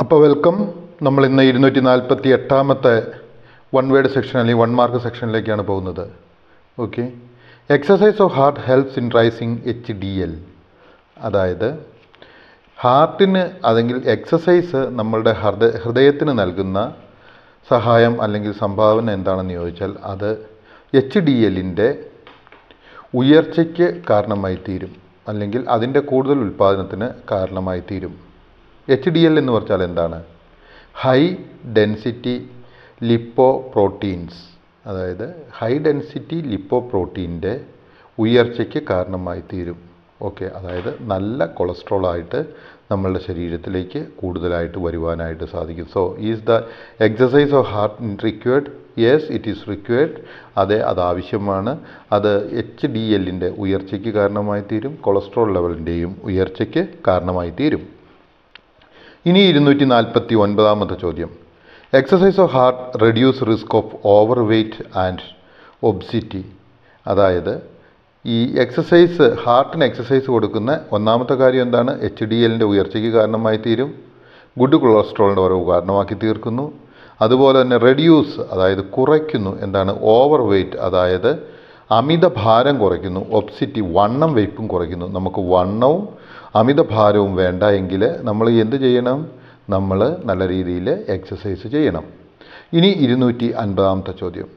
അപ്പോൾ വെൽക്കം. നമ്മൾ ഇന്ന് 248ാമത്തെ വൺ വേർഡ് സെക്ഷൻ അല്ലെങ്കിൽ 1 മാർക്ക് സെക്ഷനിലേക്കാണ് പോകുന്നത്. Okay, exercise of heart helps in rising HDL. അതായത് ഹാർട്ടിന് അല്ലെങ്കിൽ എക്സസൈസ് നമ്മളുടെ ഹൃദയത്തിന് നൽകുന്ന സഹായം അല്ലെങ്കിൽ സംഭാവന എന്താണെന്ന് ചോദിച്ചാൽ അത് HDLൻ്റെ ഉയർച്ചയ്ക്ക് കാരണമായി തീരും, അല്ലെങ്കിൽ അതിൻ്റെ കൂടുതൽ ഉൽപ്പാദനത്തിന് കാരണമായി തീരും. HDL എന്ന് പറഞ്ഞാൽ എന്താണ്? High density lipo proteins. അതായത് ഹൈ ഡെൻസിറ്റി ലിപ്പോ പ്രോട്ടീൻ്റെ ഉയർച്ചയ്ക്ക് കാരണമായി തീരും. ഓക്കെ, അതായത് നല്ല കൊളസ്ട്രോളായിട്ട് നമ്മളുടെ ശരീരത്തിലേക്ക് കൂടുതലായിട്ട് വരുവാനായിട്ട് സാധിക്കും. So is the exercise of heart required? Yes, it is required. അതെ, അത് ആവശ്യമാണ്. അത് HDLൻ്റെ ഉയർച്ചയ്ക്ക് കാരണമായി തീരും, കൊളസ്ട്രോൾ ലെവലിൻ്റെയും ഉയർച്ചയ്ക്ക് കാരണമായി തീരും. ഇനി 249ാമത്തെ ചോദ്യം. Exercise of heart reduce risk of over weight and obesity. അതായത് ഈ എക്സസൈസ്, ഹാർട്ടിന് എക്സസൈസ് കൊടുക്കുന്ന ഒന്നാമത്തെ കാര്യം എന്താണ്? HDLൻ്റെ ഉയർച്ചയ്ക്ക് കാരണമായി തീരും, ഗുഡ് കൊളസ്ട്രോളിൻ്റെ കുറവ് കാരണമാക്കി തീർക്കുന്നു. അതുപോലെ തന്നെ റെഡ്യൂസ്, അതായത് കുറയ്ക്കുന്നു. എന്താണ്? ഓവർ വെയ്റ്റ്, അതായത് അമിത ഭാരം കുറയ്ക്കുന്നു. ഒബ്സിറ്റി, വണ്ണം വെയ്പ്പും കുറയ്ക്കുന്നു. നമുക്ക് വണ്ണവും അമിത ഭാരവും വേണ്ട എങ്കിൽ നമ്മൾ എന്ത് ചെയ്യണം? നമ്മൾ നല്ല രീതിയിൽ എക്സസൈസ് ചെയ്യണം. ഇനി 250ാമത്തെ ചോദ്യം.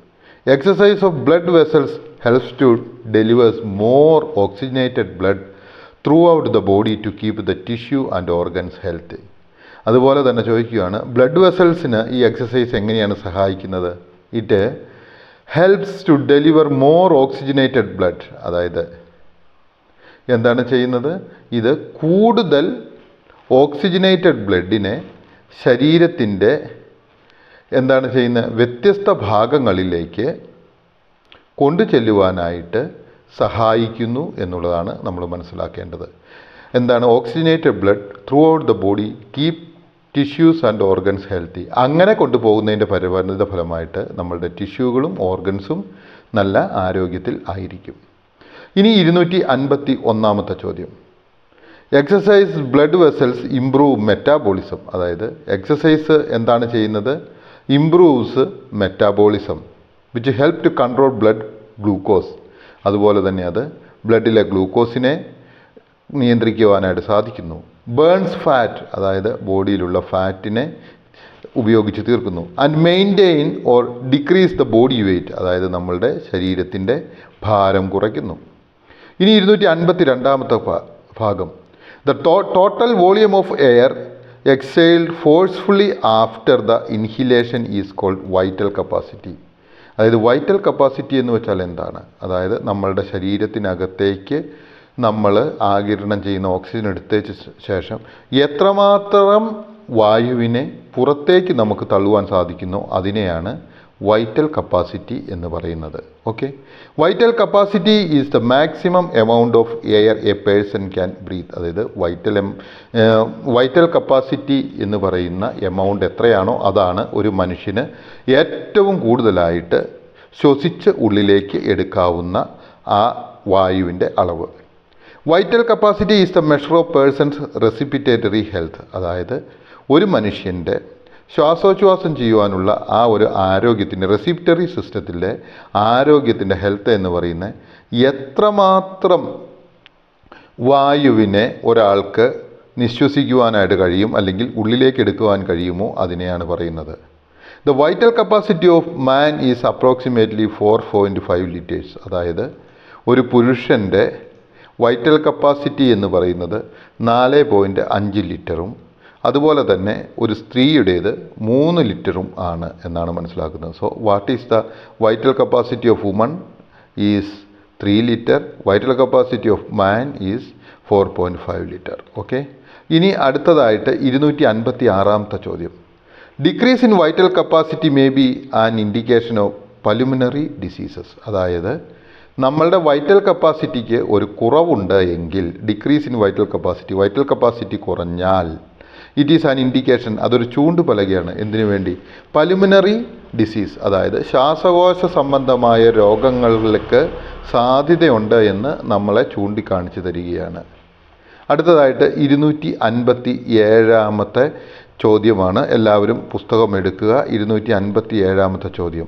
Exercise of blood vessels helps to delivers more oxygenated blood throughout the body to keep the tissue and organs health. അതുപോലെ തന്നെ ചോദിക്കുകയാണ്, ബ്ലഡ് വെസൽസിന് ഈ എക്സസൈസ് എങ്ങനെയാണ് സഹായിക്കുന്നത്? It helps to deliver more oxygenated blood. അതായത് എന്താണ് ചെയ്യുന്നത്? ഇത് കൂടുതൽ ഓക്സിജനേറ്റഡ് ബ്ലഡിനെ ശരീരത്തിൻ്റെ എന്താണ് ചെയ്യുന്നത്? വ്യത്യസ്ത ഭാഗങ്ങളിലേക്ക് കൊണ്ടു ചെല്ലുവാനായിട്ട് സഹായിക്കുന്നു എന്നുള്ളതാണ് നമ്മൾ മനസ്സിലാക്കേണ്ടത്. എന്താണ്? Oxygenated blood throughout the body keep tissues and organs healthy. അങ്ങനെ കൊണ്ടുപോകുന്നതിൻ്റെ പരിണിത ഫലമായിട്ട് നമ്മളുടെ ടിഷ്യൂകളും ഓർഗൻസും നല്ല ആരോഗ്യത്തിൽ ആയിരിക്കും. ഇനി 251ാമത്തെ ചോദ്യം. Exercise blood vessels improve metabolism. അതായത് എക്സസൈസ് എന്താണ് ചെയ്യുന്നത്? Improves metabolism which help to control blood glucose. അതുപോലെ തന്നെ അത് ബ്ലഡിലെ ഗ്ലൂക്കോസിനെ നിയന്ത്രിക്കുവാനായിട്ട് സാധിക്കുന്നു. ബേൺസ് ഫാറ്റ്, അതായത് ബോഡിയിലുള്ള ഫാറ്റിനെ ഉപയോഗിച്ച് തീർക്കുന്നു. And maintain or decrease the body weight, അതായത് നമ്മളുടെ ശരീരത്തിൻ്റെ ഭാരം കുറയ്ക്കുന്നു. ഇനി 252ാമത്തെ ഭാഗം. The total volume of air exhaled forcefully after the inhalation is called vital capacity. അതായത് വൈറ്റൽ കപ്പാസിറ്റി എന്ന് വെച്ചാൽ എന്താണ്? അതായത് നമ്മളുടെ ശരീരത്തിനകത്തേക്ക് നമ്മൾ ആഗിരണം ചെയ്യുന്ന ഓക്സിജൻ എടുത്തതിന് ശേഷം എത്രമാത്രം വായുവിനെ പുറത്തേക്ക് നമുക്ക് തള്ളുവാൻ സാധിക്കുന്നോ അതിനെയാണ് വൈറ്റൽ കപ്പാസിറ്റി എന്ന് പറയുന്നത്. Okay, vital capacity is the maximum amount of air A person can breath. അതായത് വൈറ്റൽ കപ്പാസിറ്റി എന്ന് പറയുന്ന എമൗണ്ട് എത്രയാണോ അതാണ് ഒരു മനുഷ്യന് ഏറ്റവും കൂടുതലായിട്ട് ശ്വസിച്ച് ഉള്ളിലേക്ക് എടുക്കാവുന്ന ആ വായുവിൻ്റെ അളവ്. Vital capacity is the measure of person's respiratory health. അതായത് ഒരു മനുഷ്യൻ്റെ ശ്വാസോച്ഛ്വാസം ചെയ്യുവാനുള്ള ആ ഒരു ആരോഗ്യത്തിൻ്റെ റെസിപ്പിറ്ററി സിസ്റ്റത്തിലെ ആരോഗ്യത്തിൻ്റെ ഹെൽത്ത് എന്ന് പറയുന്നത് എത്രമാത്രം വായുവിനെ ഒരാൾക്ക് നിശ്വസിക്കുവാനായിട്ട് കഴിയും അല്ലെങ്കിൽ ഉള്ളിലേക്ക് എടുക്കുവാൻ കഴിയുമോ അതിനെയാണ് പറയുന്നത്. The vital capacity of man is approximately 4.5 litres. അതായത് ഒരു പുരുഷൻ്റെ വൈറ്റൽ കപ്പാസിറ്റി എന്ന് പറയുന്നത് 4.5 ലിറ്ററും അതുപോലെ തന്നെ ഒരു സ്ത്രീയുടേത് 3 ലിറ്ററും ആണ് എന്നാണ് മനസ്സിലാക്കുന്നത്. So what is the vital capacity of woman is 3 litre. Vital capacity of man is 4.5 litre. Okay, ഇനി അടുത്തതായിട്ട് 256ാമത്തെ ചോദ്യം. Decrease in vital capacity may be an indication of pulmonary diseases. അതായത് നമ്മളുടെ വൈറ്റൽ കപ്പാസിറ്റിക്ക് ഒരു കുറവുണ്ട് എങ്കിൽ, ഡിക്രീസ് ഇൻ വൈറ്റൽ കപ്പാസിറ്റി കുറഞ്ഞാൽ it is an indication, അതൊരു ചൂണ്ടുപലകയാണ്. എന്തിനു വേണ്ടി? പൾമണറി ഡിസീസ്, അതായത് ശ്വാസകോശ സംബന്ധമായ രോഗങ്ങൾക്ക് സാധ്യതയുണ്ട് എന്ന് നമ്മളെ ചൂണ്ടിക്കാണിച്ചു തരികയാണ്. അടുത്തതായിട്ട് 257ാമത്തെ ചോദ്യമാണ്. എല്ലാവരും പുസ്തകം എടുക്കുക. 257-ാമത്തെ ചോദ്യം.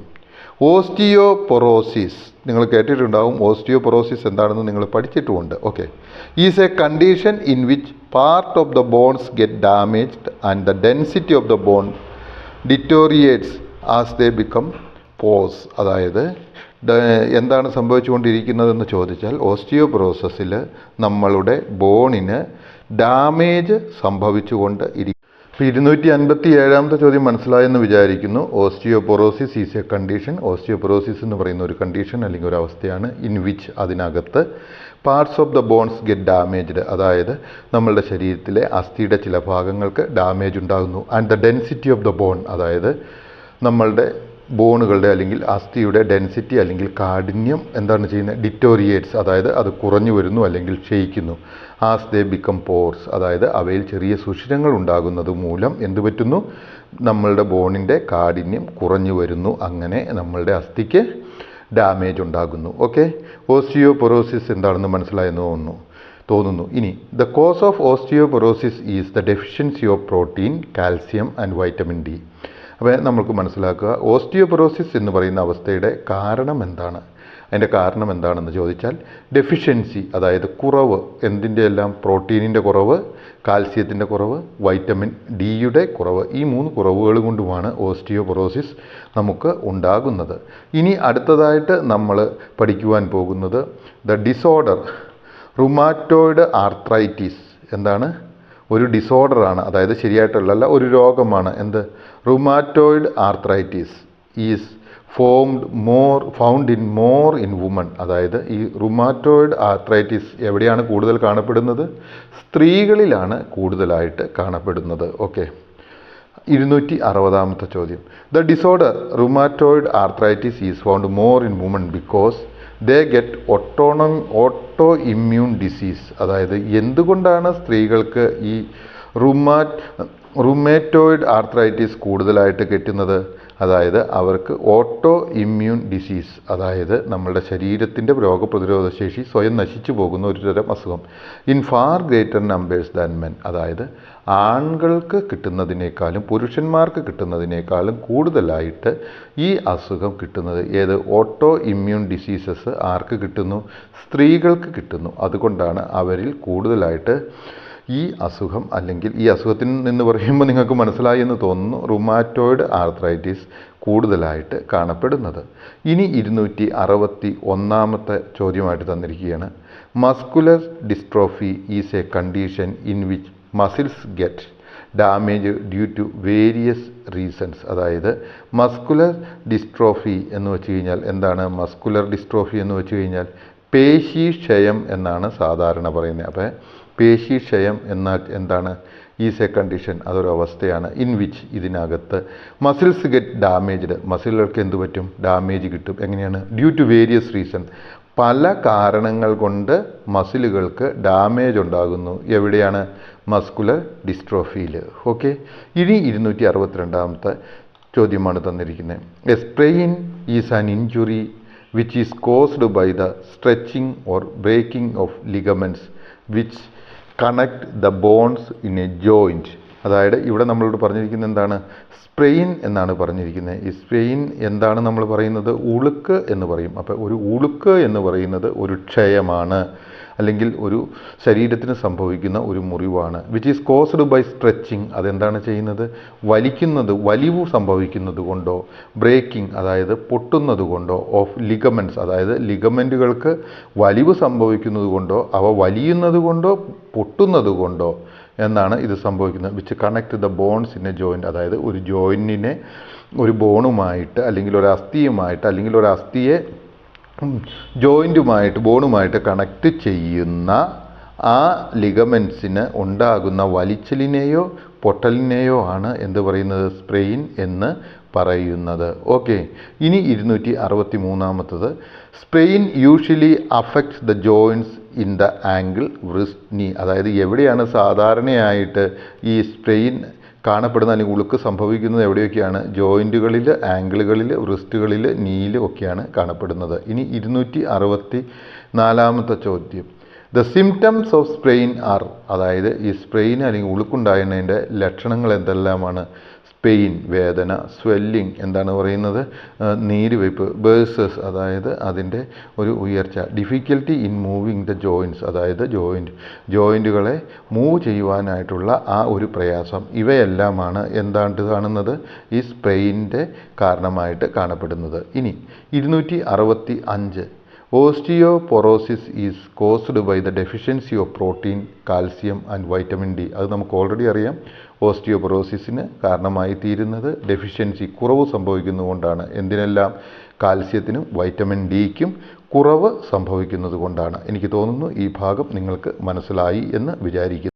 ഓസ്റ്റിയോപൊറോസിസ് നിങ്ങൾ കേട്ടിട്ടുണ്ടാവും. ഓസ്റ്റിയോപൊറോസിസ് എന്താണെന്ന് നിങ്ങൾ പഠിച്ചിട്ടുമുണ്ട്. Okay. Is a condition in which part of the bones get damaged and the density of the bone deteriorates as they become porous. അതായത് എന്താണ് സംഭവിച്ചുകൊണ്ടിരിക്കുന്നതെന്ന് ചോദിച്ചാൽ ഓസ്റ്റിയോപൊറോസിസിൽ നമ്മളുടെ ബോണിന് ഡാമേജ് സംഭവിച്ചുകൊണ്ട് ഇരിക്കും. ഇപ്പോൾ 257-ാമത്തെ ചോദ്യം മനസ്സിലായെന്ന് വിചാരിക്കുന്നു. Osteoporosis is a condition. Osteoporosis എന്ന് പറയുന്ന ഒരു കണ്ടീഷൻ അല്ലെങ്കിൽ ഒരു അവസ്ഥയാണ്. ഇൻ വിച്ച് അതിനകത്ത് parts of the bones get damaged, അതായത് നമ്മളുടെ ശരീരത്തിലെ അസ്ഥിയുടെ ചില ഭാഗങ്ങൾക്ക് ഡാമേജ് ഉണ്ടാകുന്നു. And the density of the bone, അതായത് നമ്മളുടെ ബോണുകളുടെ അല്ലെങ്കിൽ അസ്ഥിയുടെ ഡെൻസിറ്റി അല്ലെങ്കിൽ കാഠിന്യം എന്താണ് ചെയ്യുന്നത്? ഡിറ്റോറിയേറ്റ്സ്, അതായത് അത് കുറഞ്ഞു വരുന്നു അല്ലെങ്കിൽ ക്ഷയിക്കുന്നു. ആസ് ദേ ബിക്കം പോർസ്, അതായത് അവയിൽ ചെറിയ സുഷിരങ്ങൾ ഉണ്ടാകുന്നത് മൂലം എന്ത് പറ്റുന്നു? നമ്മളുടെ ബോണിൻ്റെ കാഠിന്യം കുറഞ്ഞു വരുന്നു. അങ്ങനെ നമ്മളുടെ അസ്ഥിക്ക് ഡാമേജ് ഉണ്ടാകുന്നു. ഓക്കെ. ഓസ്റ്റിയോപൊറോസിസ് എന്താണെന്ന് മനസ്സിലായെന്ന് തോന്നുന്നു. ഇനി the cause of osteoporosis is the deficiency of protein, calcium and vitamin D. അപ്പോൾ നമുക്ക് മനസ്സിലാക്കുക, ഓസ്റ്റിയോപൊറോസിസ് എന്ന് പറയുന്ന അവസ്ഥയുടെ കാരണം എന്താണ്? അതിൻ്റെ കാരണം എന്താണെന്ന് ചോദിച്ചാൽ ഡെഫിഷ്യൻസി, അതായത് കുറവ്. എന്തിൻ്റെ എല്ലാം? പ്രോട്ടീനിൻ്റെ കുറവ്, കാൽസ്യത്തിൻ്റെ കുറവ്, വൈറ്റമിൻ ഡിയുടെ കുറവ്. ഈ 3 കുറവുകൾ കൊണ്ടുമാണ് ഓസ്റ്റിയോപൊറോസിസ് നമുക്ക് ഉണ്ടാകുന്നത്. ഇനി അടുത്തതായിട്ട് നമ്മൾ പഠിക്കുവാൻ പോകുന്നത് ദ ഡിസോർഡർ റുമാറ്റോയിഡ് ആർത്രൈറ്റിസ്. എന്താണ്? ഒരു ഡിസോർഡറാണ്, അതായത് ശരിയായിട്ടുള്ള ഒരു രോഗമാണ്. എന്ത്? Rheumatoid arthritis is found in more in woman. അതായത് ഈ റുമാറ്റോയിഡ് ആർത്രൈറ്റിസ് എവിടെയാണ് കൂടുതൽ കാണപ്പെടുന്നത്? സ്ത്രീകളിലാണ് കൂടുതലായിട്ട് കാണപ്പെടുന്നത്. ഓക്കെ. 260-ാമത്തെ ചോദ്യം. The disorder rheumatoid arthritis is found more in woman because they get auto immune disease. അതായത് എന്തുകൊണ്ടാണ് സ്ത്രീകൾക്ക് ഈ റുമാറ്റോയിഡ് ആർത്രൈറ്റിസ് കൂടുതലായിട്ട് കിട്ടുന്നത്? അതായത് അവർക്ക് ഓട്ടോ ഇമ്മ്യൂൺ ഡിസീസ്, അതായത് നമ്മളുടെ ശരീരത്തിൻ്റെ രോഗപ്രതിരോധ ശേഷി സ്വയം നശിച്ചു പോകുന്ന ഒരു തരം അസുഖം. In far greater numbers than men, അതായത് ആൺകൾക്ക് കിട്ടുന്നതിനേക്കാളും പുരുഷന്മാർക്ക് കിട്ടുന്നതിനേക്കാളും കൂടുതലായിട്ട് ഈ അസുഖം കിട്ടുന്നത് ഏത്? ഓട്ടോ ഇമ്മ്യൂൺ ഡിസീസസ് ആർക്ക് കിട്ടുന്നു? സ്ത്രീകൾക്ക് കിട്ടുന്നു. അതുകൊണ്ടാണ് അവരിൽ കൂടുതലായിട്ട് ഈ അസുഖം, അല്ലെങ്കിൽ ഈ അസുഖത്തിൽ നിന്ന് പറയുമ്പോൾ നിങ്ങൾക്ക് മനസ്സിലായി എന്ന് തോന്നുന്നു, റുമാറ്റോയിഡ് ആർത്രൈറ്റിസ് കൂടുതലായിട്ട് കാണപ്പെടുന്നത്. ഇനി 261-ാമത്തെ ചോദ്യമായിട്ട് തന്നിരിക്കുകയാണ്. Muscular dystrophy is a condition in which muscles get damage due to various reasons. അതായത് മസ്കുലർ ഡിസ്ട്രോഫി എന്ന് വെച്ച് കഴിഞ്ഞാൽ എന്താണ്? മസ്കുലർ ഡിസ്ട്രോഫി എന്ന് വെച്ച് കഴിഞ്ഞാൽ പേശീക്ഷയം എന്നാണ് സാധാരണ പറയുന്നത്. അപ്പോൾ പേശീക്ഷയം എന്നാൽ എന്താണ്? ഈസ് എ കണ്ടീഷൻ, അതൊരു അവസ്ഥയാണ്. ഇൻ വിച്ച് ഇതിനകത്ത് മസിൽസ് ഗെറ്റ് ഡാമേജ്ഡ്, മസിലുകൾക്ക് എന്ത് പറ്റും? ഡാമേജ് കിട്ടും. എങ്ങനെയാണ്? ഡ്യൂ ടു വേരിയസ് റീസൺ, പല കാരണങ്ങൾ കൊണ്ട് മസിലുകൾക്ക് ഡാമേജ് ഉണ്ടാകുന്നു. എവിടെയാണ്? മസ്കുലർ ഡിസ്ട്രോഫിയിൽ. ഓക്കെ. ഇനി 262-ാമത്തെ ചോദ്യമാണ് തന്നിരിക്കുന്നത്. A strain is an injury which is caused by the stretching or breaking of ligaments which connect the bones in a joint. അതായത് ഇവിടെ നമ്മളോട് പറഞ്ഞിരിക്കുന്നത് എന്താണ്? സ്പ്രെയിൻ എന്നാണ് പറഞ്ഞിരിക്കുന്നത്. ഈ സ്പ്രെയിൻ എന്താണ് നമ്മൾ പറയുന്നത്? ഉളുക്ക് എന്ന് പറയും. അപ്പോൾ ഒരു ഉളുക്ക് എന്ന് പറയുന്നത് ഒരു ക്ഷയമാണ്, അല്ലെങ്കിൽ ഒരു ശരീരത്തിന് സംഭവിക്കുന്ന ഒരു മുറിവാണ്. Which is caused by stretching, അതെന്താണ് ചെയ്യുന്നത്? വലിവ് സംഭവിക്കുന്നത് കൊണ്ടോ, ബ്രേക്കിംഗ് അതായത് പൊട്ടുന്നത് കൊണ്ടോ, ഓഫ് ലിഗമെൻറ്റ്സ് അതായത് ലിഗമെൻറ്റുകൾക്ക് വലിവ് സംഭവിക്കുന്നത് കൊണ്ടോ, അവ വലിയുന്നത് കൊണ്ടോ പൊട്ടുന്നത് കൊണ്ടോ എന്നാണ് ഇത് സംഭവിക്കുന്നത്. Which connect the bones in a joint, അതായത് ഒരു ജോയിൻറ്റിനെ ഒരു ബോണുമായിട്ട് അല്ലെങ്കിൽ ഒരു അസ്ഥിയുമായിട്ട് അല്ലെങ്കിൽ ഒരു അസ്ഥിയെ ജോയിൻറ്റുമായിട്ട് ബോണുമായിട്ട് കണക്ട് ചെയ്യുന്ന ആ ലിഗമെൻറ്റ്സിന് ഉണ്ടാകുന്ന വലിച്ചിലിനെയോ പൊട്ടലിനെയോ ആണ് എന്ത് പറയുന്നത്? സ്പ്രെയിൻ എന്ന് പറയുന്നത്. ഓക്കെ. ഇനി 263-ാമത്തത്. Sprain usually affects the joints in the ankle wrist knee. അതായത് എവിടെയാണ് സാധാരണയായിട്ട് ഈ സ്പ്രെയിൻ കാണപ്പെടുന്ന അല്ലെങ്കിൽ ഉളുക്ക് സംഭവിക്കുന്നത്? എവിടെയൊക്കെയാണ്? ജോയിൻറ്റുകളിൽ, ആംഗിളുകളിൽ, റിസ്റ്റുകളിൽ, നീയിൽ ഒക്കെയാണ് കാണപ്പെടുന്നത്. ഇനി 264-ാമത്തെ ചോദ്യം. The symptoms of sprain are, അതായത് ഈ സ്പ്രെയിൻ അല്ലെങ്കിൽ ഉളുക്കുണ്ടാകുന്നതിൻ്റെ ലക്ഷണങ്ങൾ എന്തെല്ലാമാണ്? പെയിൻ വേദന, സ്വെല്ലിംഗ് എന്താണ് പറയുന്നത്, നീരുവയ്പ്പ്, ബേഴ്സസ് അതായത് അതിൻ്റെ ഒരു ഉയർച്ച, difficulty in moving the joints അതായത് ജോയിൻറ്റുകളെ മൂവ് ചെയ്യുവാനായിട്ടുള്ള ആ ഒരു പ്രയാസം, ഇവയെല്ലാമാണ് എന്താണ് കാണുന്നത്, ഈ സ്പ്രെയിനിൻ്റെ കാരണമായിട്ട് കാണപ്പെടുന്നത്. ഇനി 265 osteoporosis is caused by the deficiency of protein, calcium and vitamin D. അത് നമുക്ക് ഓൾറെഡി അറിയാം. ഓസ്റ്റിയോപൊറോസിസിന് കാരണമായി തീരുന്നത് ഡെഫിഷ്യൻസി, കുറവ് സംഭവിക്കുന്നതുകൊണ്ടാണ്. എന്തിനെല്ലാം? കാൽസ്യത്തിനും വൈറ്റമിൻ ഡിക്കും കുറവ് സംഭവിക്കുന്നത് കൊണ്ടാണ്. എനിക്ക് തോന്നുന്നു ഈ ഭാഗം നിങ്ങൾക്ക് മനസ്സിലായി എന്ന് വിചാരിക്കുന്നു.